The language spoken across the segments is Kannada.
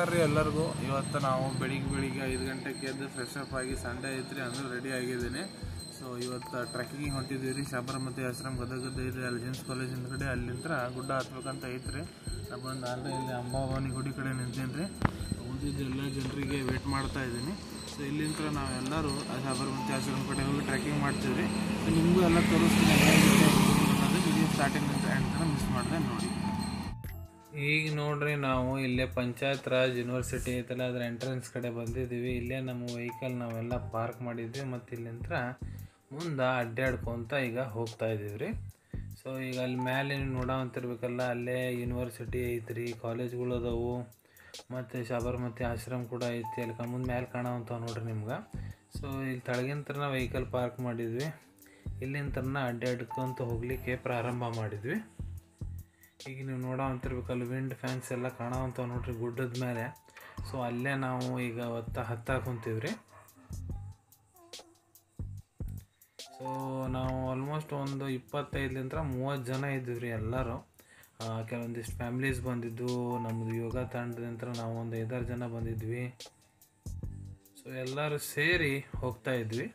ನಮಸ್ಕಾರ ರೀ ಎಲ್ಲರಿಗೂ. ಇವತ್ತು ನಾವು ಬೆಳಿಗ್ಗೆ 5 ಗಂಟೆಗೆ ಎದ್ದು ಫ್ರೆಶ್ ಅಪ್ ಆಗಿ ಸಂಡೇ ಐತ್ರಿ ಅಂದರೂ ರೆಡಿ ಆಗಿದ್ದೀನಿ. ಸೊ ಇವತ್ತು ಟ್ರೆಕ್ಕಿಂಗ್ ಹೊಂಟಿದ್ದೀವಿ ರೀ. ಸಾಬರಮತಿ ಆಶ್ರಮ ಗದಗದ ಐತ್ರಿ, ಅಲ್ಲಿ ಜೆನ್ಸ್ ಕಾಲೇಜ್ ಹಿಂದ್ಗಡೆ ಅಲ್ಲಿಂದ ಗುಡ್ಡ ಹತ್ಬೇಕಂತ ಐತ್ರಿ. ನಾನು ಬಂದು ಆಲ್ರೆಡಿ ಇಲ್ಲಿ ಅಂಬಾಭವಾನಿ ಗುಡಿ ಕಡೆ ನಿಂತೀನಿ ರೀ. ಉಳಿದಿದ್ದು ಎಲ್ಲ ಜನರಿಗೆ ವೇಟ್ ಮಾಡ್ತಾ ಇದ್ದೀನಿ. ಸೊ ಇಲ್ಲಿಂದ ನಾವೆಲ್ಲರೂ ಸಾಬರಮತಿ ಆಶ್ರಮ ಕಡೆ ಹೋಗಿ ಟ್ರೆಕ್ಕಿಂಗ್ ಮಾಡ್ತೀವಿ ರೀ. ಸೊ ನಿಮಗೂ ಎಲ್ಲ ತೋರಿಸ್ತೀನಿ ಅನ್ನೋದು ವಿಡಿಯೋ ಸ್ಟಾರ್ಟಿಂಗ್ ಅಂತ ಮಿಸ್ ಮಾಡಿದೆ ನೋಡಿ. ಈಗ ನೋಡ್ರಿ, ನಾವು ಇಲ್ಲೇ ಪಂಚಾಯತ್ ರಾಜ್ ಯೂನಿವರ್ಸಿಟಿ ಐತಲ್ಲ ಅದರ ಎಂಟ್ರೆನ್ಸ್ ಕಡೆ ಬಂದಿದ್ದೀವಿ. ಇಲ್ಲೇ ನಮ್ಮ ವೆಹಿಕಲ್ ನಾವೆಲ್ಲ ಪಾರ್ಕ್ ಮಾಡಿದ್ವಿ ಮತ್ತು ಇಲ್ಲಿಂದ ಮುಂದೆ ಅಡ್ಡಾಡ್ಕೊತ ಈಗ ಹೋಗ್ತಾ ಇದ್ದೀವಿ ರೀ. ಸೊ ಈಗ ಅಲ್ಲಿ ಮೇಲೆ ನೀವು ನೋಡೋವಂತಿರ್ಬೇಕಲ್ಲ, ಅಲ್ಲೇ ಯೂನಿವರ್ಸಿಟಿ ಐತ್ರಿ, ಕಾಲೇಜ್ಗಳು ಅದಾವು ಮತ್ತು ಸಾಬರಮತಿ ಆಶ್ರಮ ಕೂಡ ಐತಿ. ಅಲ್ಲಿ ಮುಂದೆ ಮೇಲೆ ಕಾಣೋವಂಥವು ನೋಡ್ರಿ ನಿಮ್ಗೆ. ಸೊ ಇಲ್ಲಿ ತಳಗಿಂತ ವೆಹಿಕಲ್ ಪಾರ್ಕ್ ಮಾಡಿದ್ವಿ. ಇಲ್ಲಿಂದ ಅಡ್ಡಾಡ್ಕೊಂತ ಹೋಗಲಿಕ್ಕೆ ಪ್ರಾರಂಭ ಮಾಡಿದ್ವಿ. ಈಗ ನೀವು ನೋಡೋವಂತಿರ್ಬೇಕಲ್ಲ, ವಿಂಡ್ ಫ್ಯಾನ್ಸ್ ಎಲ್ಲ ಕಾಣೋವಂಥವು ನೋಡ್ರಿ ಗುಡ್ಡದ ಮೇಲೆ. ಸೊ ಅಲ್ಲೇ ನಾವು ಈಗ ಹತ್ತಾಕ ಕುಂತೀವಿ ರೀ. ಸೊ ನಾವು ಆಲ್ಮೋಸ್ಟ್ ಒಂದು 25-30 ಜನ ಇದ್ದೀವಿ ರೀ ಎಲ್ಲರೂ. ಕೆಲವೊಂದಿಷ್ಟು ಫ್ಯಾಮ್ಲೀಸ್ ಬಂದಿದ್ದು, ನಮ್ಮದು ಯೋಗ ತಂಡದಿಂದ ನಾವು ಒಂದು 5-6 ಜನ ಬಂದಿದ್ವಿ. ಸೊ ಎಲ್ಲರೂ ಸೇರಿ ಹೋಗ್ತಾ ಇದ್ವಿ.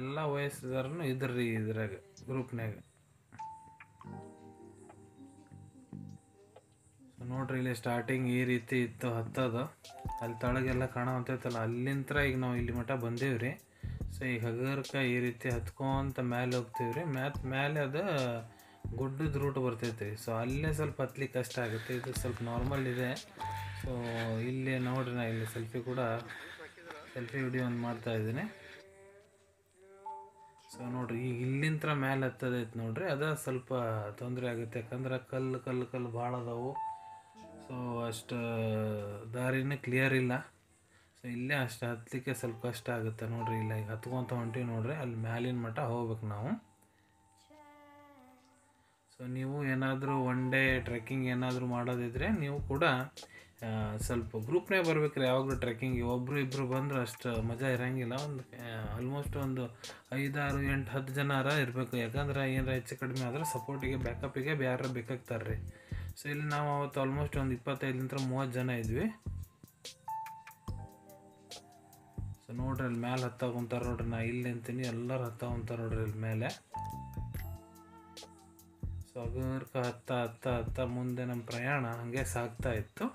ಎಲ್ಲ ವಯಸ್ಸಿದಾರನು ಇದ್ರಿ ಇದ್ರಾಗ ಗ್ರೂಪ್ನಾಗ. ನೋಡ್ರಿ, ಇಲ್ಲಿ ಸ್ಟಾರ್ಟಿಂಗ್ ಈ ರೀತಿ ಇತ್ತು ಹತ್ತೋದು. ಅಲ್ಲಿ ತಳಗೆಲ್ಲ ಕಾಣೋಂತೈತಲ್ಲ, ಅಲ್ಲಿಂದ ಈಗ ನಾವು ಇಲ್ಲಿ ಮಟ್ಟ ಬಂದೀವಿ ರೀ. ಸೊ ಈಗ ಹಗರ್ಕ ಈ ರೀತಿ ಹತ್ಕೊಂತ ಮೇಲೆ ಹೋಗ್ತೀವಿ ರೀ. ಮೇಲೆ ಅದು ಗುಡ್ಡದ ರೂಟ್ ಬರ್ತೈತೆ. ಸೊ ಅಲ್ಲೇ ಸ್ವಲ್ಪ ಹತ್ಲಿಕ್ಕೆ ಕಷ್ಟ ಆಗುತ್ತೆ. ಇದು ಸ್ವಲ್ಪ ನಾರ್ಮಲ್ ಇದೆ. ಸೊ ಇಲ್ಲಿ ನೋಡ್ರಿ, ನಾ ಇಲ್ಲಿ ಸೆಲ್ಫಿ ವಿಡಿಯೋ ಒಂದು ಮಾಡ್ತಾ ಇದ್ದೀನಿ. ಸೊ ನೋಡ್ರಿ, ಈಗ ಇಲ್ಲಿಂದ ಮೇಲೆ ಹತ್ತದೈತೆ ನೋಡ್ರಿ, ಅದು ಸ್ವಲ್ಪ ತೊಂದರೆ ಆಗುತ್ತೆ. ಯಾಕಂದ್ರೆ ಕಲ್ಲು ಭಾಳ ಅದಾವು. ಸೊ ಅಷ್ಟು ದಾರಿನೇ ಕ್ಲಿಯರ್ ಇಲ್ಲ. ಸೊ ಇಲ್ಲೇ ಅಷ್ಟು ಹತ್ತಲಿಕ್ಕೆ ಸ್ವಲ್ಪ ಕಷ್ಟ ಆಗುತ್ತೆ ನೋಡ್ರಿ. ಇಲ್ಲ ಈಗ ಹತ್ಕೊಂತ ಹೊಂಟಿವಿ ನೋಡ್ರಿ, ಅಲ್ಲಿ ಮ್ಯಾಲಿನ ಮಟ್ಟ ಹೋಗ್ಬೇಕು ನಾವು. ಸೊ ನೀವು ಏನಾದರೂ ಒನ್ ಡೇ ಟ್ರೆಕ್ಕಿಂಗ್ ಏನಾದರೂ ಮಾಡೋದಿದ್ರೆ ನೀವು ಕೂಡ ಸ್ವಲ್ಪ ಗ್ರೂಪ್ನೇ ಬರ್ಬೇಕ್ರಿ. ಯಾವಾಗಲೂ ಟ್ರೆಕ್ಕಿಂಗ್ ಒಬ್ಬರು ಇಬ್ಬರು ಬಂದ್ರೆ ಅಷ್ಟು ಮಜಾ ಇರೋಂಗಿಲ್ಲ. ಒಂದು ಆಲ್ಮೋಸ್ಟ್ ಒಂದು 5, 6, 8, 10 ಜನ ಇರಬೇಕು. ಯಾಕಂದ್ರೆ ಏನಾರ ಹೆಚ್ಚು ಕಡಿಮೆ ಆದರೆ ಸಪೋರ್ಟಿಗೆ ಬ್ಯಾಕಪ್ಪಿಗೆ ಯಾರು ಬೇಕಾಗ್ತಾರೆ ರೀ. ಸೊ ಇಲ್ಲಿ ನಾವು ಅವತ್ತು ಆಲ್ಮೋಸ್ಟ್ ಒಂದು 25-30 ಜನ ಇದ್ವಿ. ಸೊ ನೋಡ್ರಿ, ಅಲ್ಲಿ ಮೇಲೆ ಹತ್ತಾಕೊಂತಾರೆ ನೋಡ್ರಿ. ನಾ ಇಲ್ಲಿ ಅಂತೀನಿ, ಎಲ್ಲರೂ ಹತ್ತಾಕೊಂತಾರೆ ನೋಡ್ರಿ ಇಲ್ಲಿ ಮೇಲೆ. ಸೊ ಹಗರ್ಕ ಹತ್ತ ಮುಂದೆ ನಮ್ಮ ಪ್ರಯಾಣ ಹಾಗೆ ಸಾಗ್ತಾ ಇತ್ತು.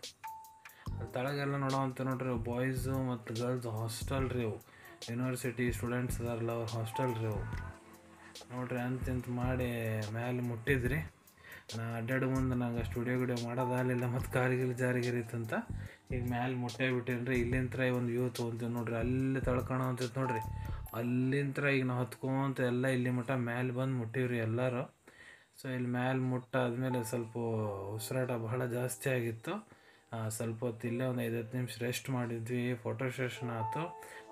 ಅಲ್ಲಿ ತಳಗೆಲ್ಲ ನೋಡೋವಂಥ ನೋಡ್ರಿ, ಬಾಯ್ಸು ಮತ್ತು ಗರ್ಲ್ಸ್ ಹಾಸ್ಟೆಲ್ ರೀ ಅವು. ಯೂನಿವರ್ಸಿಟಿ ಸ್ಟೂಡೆಂಟ್ಸ್ ಅದಾರಲ್ಲ, ಅವ್ರ ಹಾಸ್ಟೆಲ್ ರೀ ಅವು. ನೋಡ್ರಿ, ಅಂತಿಂತ ಮಾಡಿ ಮೇಲೆ ಮುಟ್ಟಿದ್ರಿ. ನಾ ಅಡ್ಡಾಡು ಮುಂದೆ ನಂಗೆ ಸ್ಟುಡಿಯೋ ಮಾಡೋದಾಗಲಿಲ್ಲ, ಮತ್ತು ಕಾಲಿಗಿಲ್ಲಿ ಜಾರಿಗಿರಿತ್ತಂತ ಈಗ ಮ್ಯಾಲೆ ಮುಟ್ಟೇ ಬಿಟ್ಟಿನ್ರಿ. ಇಲ್ಲಿಂದ ಒಂದು ವ್ಯೂ ತೊಗೊಂತೀವಿ ನೋಡ್ರಿ, ಅಲ್ಲಿ ತಳ್ಕೊಳೋ ಅಂತೈತೆ ನೋಡ್ರಿ. ಅಲ್ಲಿಂದ ಈಗ ನಾವು ಹತ್ಕೊಂತ ಎಲ್ಲ ಇಲ್ಲಿ ಮಟ್ಟ ಮೇಲೆ ಬಂದು ಮುಟ್ಟೀವ್ರಿ ಎಲ್ಲರೂ. ಸೊ ಇಲ್ಲಿ ಮೇಲೆ ಮುಟ್ಟಾದ್ಮೇಲೆ ಸ್ವಲ್ಪ ಉಸಿರಾಟ ಬಹಳ ಜಾಸ್ತಿ ಆಗಿತ್ತು. ಸ್ವಲ್ಪ ಹೊತ್ತು ಇಲ್ಲೇ ಒಂದು 5-10 ನಿಮಿಷ ರೆಸ್ಟ್ ಮಾಡಿದ್ವಿ. ಫೋಟೋ ಸೆಷನ್ ಆಯಿತು.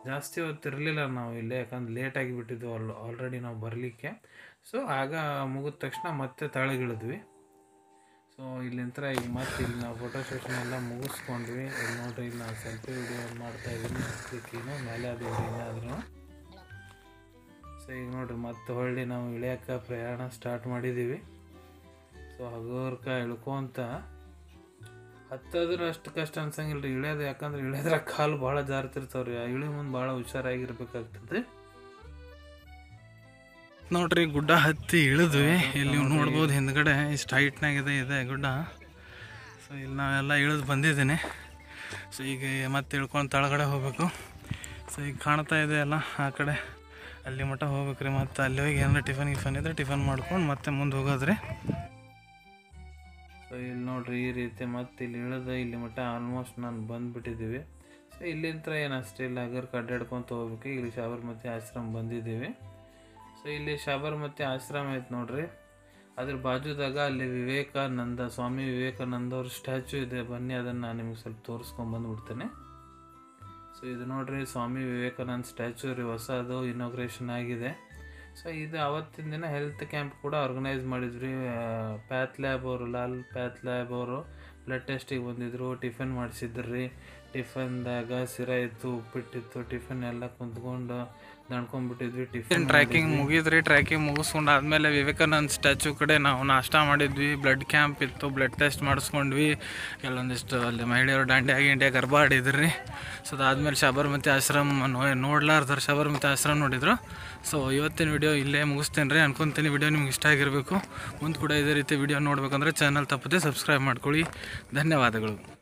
ಜಾಸ್ತಿ ಹೊತ್ತು ಇರಲಿಲ್ಲ ನಾವು ಇಲ್ಲೇ, ಯಾಕಂದ್ರೆ ಲೇಟಾಗಿ ಬಿಟ್ಟಿದ್ವಿ ಆಲ್ರೆಡಿ ನಾವು ಬರಲಿಕ್ಕೆ. ಸೊ ಆಗ ಮುಗಿದ ತಕ್ಷಣ ಮತ್ತೆ ತಳಗಿಳಿದ್ವಿ. ಸೊ ಇಲ್ಲಿಂದ ಈಗ ಮತ್ತೆ ಇಲ್ಲಿ ನಾವು ಫೋಟೋ ಸೆಷನ್ ಎಲ್ಲ ಮುಗಿಸ್ಕೊಂಡ್ವಿ. ಇಲ್ಲಿ ನೋಡ್ರಿ, ಇಲ್ಲಿ ನಾವು ಸೆಲ್ಫಿ ವಿಡಿಯೋ ಮಾಡ್ತಾಯಿದ್ದೀನಿ. ಹತ್ಲಿಕ್ಕೇನು ಮೇಲೆ ಅದೀವಿ ಏನಾದ್ರೂ. ಸೊ ಈಗ ನೋಡ್ರಿ, ಮತ್ತೆ ಹೊಳ್ಳಿ ನಾವು ಇಳಿಯೋಕೆ ಪ್ರಯಾಣ ಸ್ಟಾರ್ಟ್ ಮಾಡಿದ್ದೀವಿ. ಸೊ ಹಗೋರ್ಕ ಇಳ್ಕೊಂತ ಹತ್ತೋದ್ರೆ ಅಷ್ಟು ಕಷ್ಟ ಅನ್ಸಂಗಿಲ್ಲ ರೀ ಇಳಿಯೋದು. ಯಾಕಂದ್ರೆ ಇಳಿಯೋದ್ರ ಕಾಲು ಭಾಳ ಜಾರ್ತಿರ್ತಾವ್ರಿ. ಇಳಿ ಮುಂದೆ ಭಾಳ ಹುಷಾರಾಗಿರ್ಬೇಕಾಗ್ತದೆ ನೋಡ್ರಿ. ಗುಡ್ಡ ಹತ್ತಿ ಇಳಿದ್ವಿ. ಇಲ್ಲಿ ನೀವು ನೋಡ್ಬೋದು ಹಿಂದ್ಗಡೆ ಇಷ್ಟು ಹೈಟ್ನಾಗಿದೆ ಇದೆ ಗುಡ್ಡ. ಸೊ ಇಲ್ಲಿ ನಾವೆಲ್ಲ ಇಳಿದು ಬಂದಿದ್ದೀನಿ. ಸೊ ಈಗ ಮತ್ತೆ ಇಳ್ಕೊಂಡು ತಳಗಡೆ ಹೋಗ್ಬೇಕು. ಸೊ ಈಗ ಕಾಣ್ತಾ ಇದೆ ಅಲ್ಲ ಆ ಕಡೆ, ಅಲ್ಲಿ ಮಟ್ಟ ಹೋಗ್ಬೇಕು ರೀ. ಮತ್ತು ಅಲ್ಲಿ ಹೋಗಿ ಏನಾರ ಟಿಫನ್ ಇದ್ರೆ ಟಿಫನ್ ಮಾಡ್ಕೊಂಡು ಮತ್ತೆ ಮುಂದೆ ಹೋಗೋದ್ರಿ. ಸೊ ಇಲ್ಲಿ ನೋಡ್ರಿ, ಈ ರೀತಿ ಮತ್ತೆ ಇಲ್ಲಿ ಇಳಿದು ಇಲ್ಲಿ ಮಟ್ಟ ಆಲ್ಮೋಸ್ಟ್ ನಾನು ಬಂದುಬಿಟ್ಟಿದ್ದೀವಿ. ಸೊ ಇಲ್ಲಿಂದ ಏನು ಅಷ್ಟೇ ಇಲ್ಲ, ಹಗರ್ಕ ಅಡ್ಡಾಡ್ಕೊತ ಹೋಗ್ಬೇಕು. ಇಲ್ಲಿ ಸಾಬರಮತಿ ಆಶ್ರಮ ಬಂದಿದ್ದೀವಿ. ಸೊ ಇಲ್ಲಿ ಸಾಬರಮತಿ ಆಶ್ರಮ ಐತೆ ನೋಡ್ರಿ, ಅದ್ರ ಬಾಜುದಾಗ ಅಲ್ಲಿ ಸ್ವಾಮಿ ವಿವೇಕಾನಂದ ಅವ್ರ ಸ್ಟ್ಯಾಚು ಇದೆ. ಬನ್ನಿ, ಅದನ್ನು ನಾನು ನಿಮಗೆ ಸ್ವಲ್ಪ ತೋರಿಸ್ಕೊಂಡ್ಬಂದುಬಿಡ್ತೇನೆ. ಸೊ ಇದು ನೋಡ್ರಿ, ಸ್ವಾಮಿ ವಿವೇಕಾನಂದ ಸ್ಟ್ಯಾಚು ರೀ, ಹೊಸದು ಇನಾಗ್ರೇಷನ್ ಆಗಿದೆ. ಸೊ ಇದು ಅವತ್ತಿನ ದಿನ ಹೆಲ್ತ್ ಕ್ಯಾಂಪ್ ಕೂಡ ಆರ್ಗನೈಸ್ ಮಾಡಿದ್ವಿ. ಲಾಲ್ ಪ್ಯಾಥ್ ಲ್ಯಾಬ್ ಅವರು ಬ್ಲಡ್ ಟೆಸ್ಟಿಗೆ ಬಂದಿದ್ದರು, ಟಿಫಿನ್ ಮಾಡಿಸಿದ್ರು ರೀ. ಟಿಫನ್ದಾಗ ಸಿರಾ ಇತ್ತು, ಉಪ್ಪಿಟ್ಟಿತ್ತು. ಟಿಫನ್ ಎಲ್ಲ ಕುಂತ್ಕೊಂಡು ನಡ್ಕೊಂಡ್ಬಿಟ್ಟಿದ್ವಿ. ಟಿಫನ್ ಟ್ರ್ಯಾಕಿಂಗ್ ಮುಗಿದ್ರಿ. ಟ್ರ್ಯಾಕಿಂಗ್ ಮುಗಿಸ್ಕೊಂಡು ಆದಮೇಲೆ ವಿವೇಕಾನಂದ ಸ್ಟ್ಯಾಚು ಕಡೆ ನಾವು ನಾಷ್ಟ ಮಾಡಿದ್ವಿ. ಬ್ಲಡ್ ಕ್ಯಾಂಪ್ ಇತ್ತು, ಬ್ಲಡ್ ಟೆಸ್ಟ್ ಮಾಡಿಸ್ಕೊಂಡ್ವಿ. ಕೆಲವೊಂದಿಷ್ಟು ಅಲ್ಲಿ ಮಹಿಳೆಯರು ದಾಂಡ್ಯಾ ಗರ್ಭ ಆಡಿದ್ರಿ. ಸೊ ಅದಾದಮೇಲೆ ಶಬರಮತಿ ಆಶ್ರಮ ನೋಡ್ಲಾರ್ದಾರ ಶಬರಮತಿ ಆಶ್ರಮ ನೋಡಿದ್ರು. ಸೊ ಇವತ್ತಿನ ವಿಡಿಯೋ ಇಲ್ಲೇ ಮುಗಿಸ್ತೇನೆ ರೀ ಅನ್ಕೊತೀನಿ. ವಿಡಿಯೋ ನಿಮ್ಗೆ ಇಷ್ಟ ಆಗಿರಬೇಕು. ಮುಂದೆ ಕೂಡ ಇದೇ ರೀತಿ ವಿಡಿಯೋ ನೋಡ್ಬೇಕಂದ್ರೆ ಚಾನಲ್ ತಪ್ಪದೆ ಸಬ್ಸ್ಕ್ರೈಬ್ ಮಾಡ್ಕೊಳ್ಳಿ. ಧನ್ಯವಾದಗಳು.